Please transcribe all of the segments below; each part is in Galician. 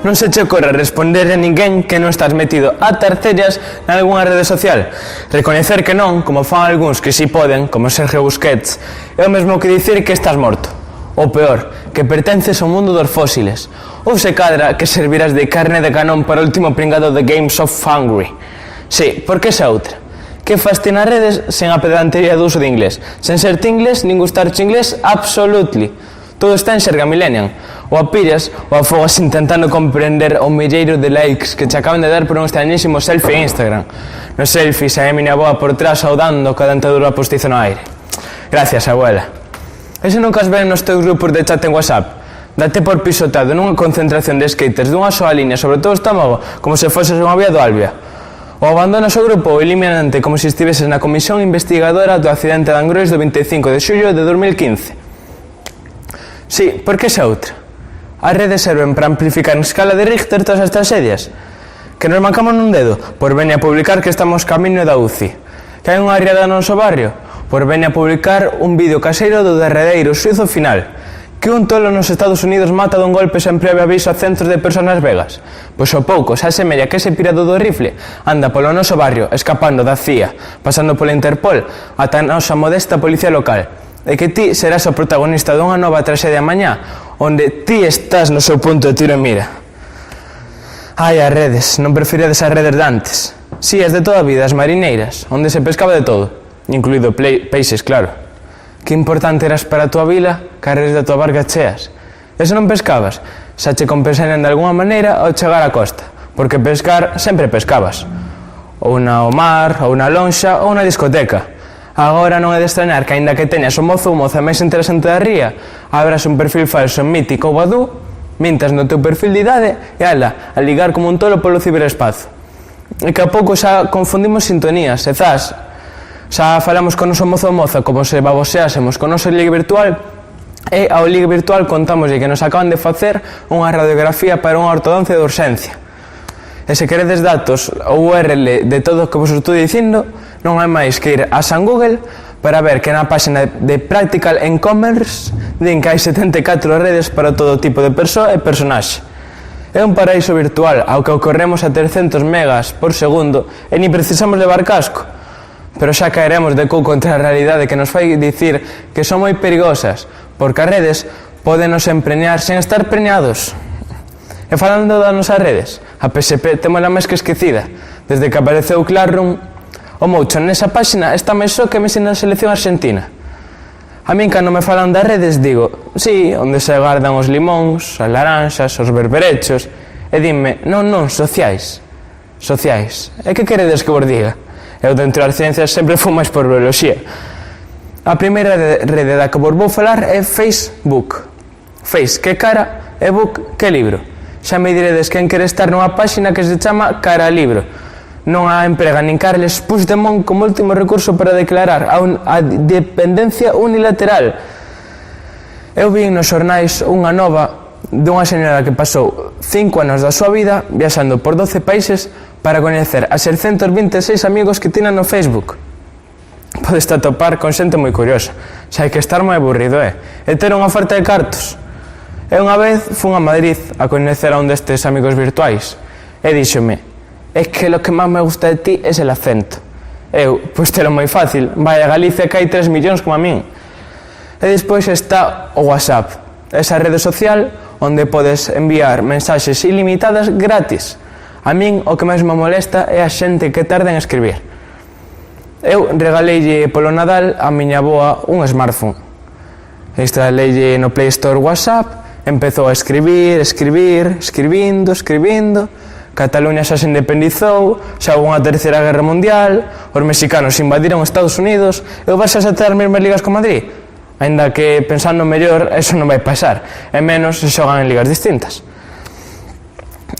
Non se che ocorre responder a ninguén que non estás metido a tercellas nalgúnha rede social. Recoñecer que non, como fan algúns que si poden, como Sergio Busquets, é o mesmo que dicir que estás morto. Ou peor, que pertences ao mundo dos fósiles. Ou se cadra que servirás de carne de canón para o último pringado de Games of Hungry. Si, porque esa outra. Que fas ti nas redes sen a pedantería do uso de inglés? Sen ser ti inglés, nin gustarche inglés, absolutely. Todo está en Serga Millennium. O a pillas ou a fogas intentando comprender o milleiro de likes que te acaban de dar por un extrañísimo selfie en Instagram. No selfie sae a miña boa por trás saudando ca dentadura postiza no aire. Gracias, abuela. E se nunca as ven nos teus grupos de chat en WhatsApp? Date por pisotado nunha concentración de skaters dunha soa línea sobre todo o estómago como se foses unha vía do Albia. Ou abandonas o grupo eliminante como se estiveses na comisión investigadora do accidente de Angrois do 25 de xullo de 2015. Si, porque esa outra. As redes serven para amplificar en escala de Richter todas as tragedias. Que nos mancamos nun dedo, por veña a publicar que estamos camiño da UCI. Que hai unha riada no noso barrio, por veña a publicar un vídeo caseiro do derradeiro xuízo final. Que un tolo nos Estados Unidos mata dun golpe sen previo aviso a centros de persoas vegas. Pois ao pouco xa semella que ese pirado do rifle anda polo noso barrio, escapando da CIA, pasando pola Interpol, ata a nosa modesta policía local. E que ti serás o protagonista dunha nova traxedia mañá, onde ti estás no seu punto de tiro e mira. Ai, as redes, non prefiredes as redes de antes. Si, as de toda a vida, as marineiras, onde se pescaba de todo, incluído peixes, claro. Que importante eras para a tua vila, que as redes da tua barca cheas. E se non pescabas, xa che compensarían de alguna maneira ao chegar á costa, porque pescar sempre pescabas. Ou na o mar, ou na lonxa, ou na discoteca. Agora non é de extrañar que, aínda que teñas o mozo ou moza máis interesante da ría, abras un perfil falso en Mítico ou Badoo, mintas no teu perfil de idade e ala, a ligar como un tolo polo ciberespazo. E que a pouco xa confundimos sintonías, e zas, xa falamos con noso mozo ou moza como se baboseásemos con noso ligue virtual, e ao ligue virtual contámoslle que nos acaban de facer unha radiografía para unha ortodoncia de urxencia. E se queredes datos ou URL de todo o que vos estou dicindo, non hai máis que ir a San Google para ver que na página de Practical E-Commerce din que hai 74 redes para todo tipo de persoa e personaxe. É un paraíso virtual ao que ocorremos a 300 megas por segundo e ni precisamos levar casco. Pero xa caeremos de cu contra a realidade que nos fai dicir que son moi perigosas, porque as redes pódenos empreñar sen estar preñados. E falando das nosas redes, a PSP témola máis que esquecida. Desde que apareceu Classroom, o Moucho nesa páxina está máis só que Messi na selección argentina. A min, cando me falan das redes, digo, sí, onde se guardan os limóns, as laranxas, os berberechos, e dime, non, sociais. Sociais. E que queredes que vos diga? Eu dentro das ciencias sempre fui máis por bioloxía. A primeira rede da que vos vou falar é Facebook. Face, que cara, e book, que libro. Xa me diredes quen quere estar nunha páxina que se chama Cara Libro. Non a emprega nin Carles Puigdemont como último recurso para declarar a dependencia unilateral. Eu vi nos xornais unha nova dunha señora que pasou 5 anos da súa vida viaxando por 12 países para coñecer a 626 amigos que tinan no Facebook. Podes atopar con xente moi curiosa, xa hai que estar moi aburrido, e ter unha oferta de cartos. E unha vez fun a Madrid a coñecer a un destes amigos virtuais e díxome, é que lo que máis me gusta de ti é el acento. Eu, pois telo moi fácil, vai a Galicia que hai 3 millóns como a min. E despois está o WhatsApp, esa rede social onde podes enviar mensaxes ilimitadas gratis. A min o que máis me molesta é a xente que tarda en escribir. Eu regaleille polo Nadal a miña avoa un smartphone. Instaleille no Play Store WhatsApp, empezou a escribindo. Cataluña xa se independizou, xa houve unha terceira guerra mundial, os mexicanos invadiron Estados Unidos, e vas a ter as mesmas ligas con Madrid. Ainda que, pensando mellor, eso non vai pasar, e menos se xogan en ligas distintas.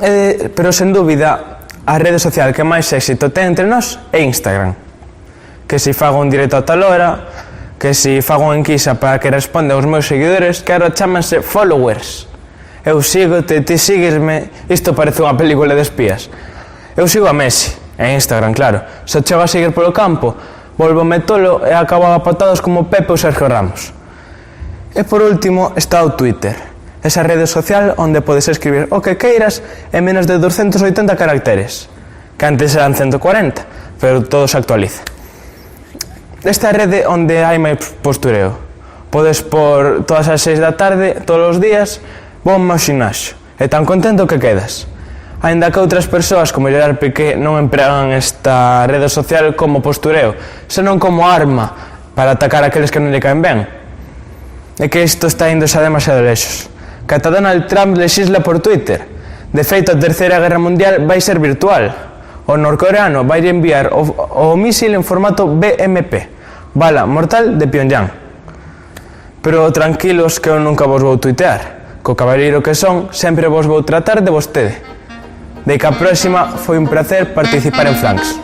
Pero, sen dúbida, a rede social que máis éxito ten entre nós é Instagram. Que se fago un directo a tal hora, que se fago unha enquisa para que responda aos meus seguidores, que agora chámanse followers. Eu sigo-te, ti síguesme, isto parece unha película de espías. Eu sigo a Messi, en Instagram, claro. Se chego a seguir polo campo, volvome tolo e acabo a patadas como Pepe ou Sergio Ramos. E por último está o Twitter, esa rede social onde podes escribir o que queiras en menos de 280 caracteres, que antes eran 140, pero todo se actualiza. Esta rede onde hai máis postureo. Podes por todas as 6 da tarde, todos os días, vou ao meu ximnasio, e tan contento que quedas. Ainda que outras persoas, como Gerard Piqué, non empregan esta rede social como postureo, senón como arma para atacar aqueles que non lle caen ben. É que isto está indo xa demasiado lexos. Que ata Donald Trump lexisla por Twitter. De feito, a Terceira Guerra Mundial vai ser virtual. O norcoreano vai enviar o mísil en formato BMP, bala mortal de Pyongyang. Pero tranquilos que eu nunca vos vou tuitear. Co cabaleiro que son, sempre vos vou tratar de vostede. De que a próxima foi un placer participar en Flanks.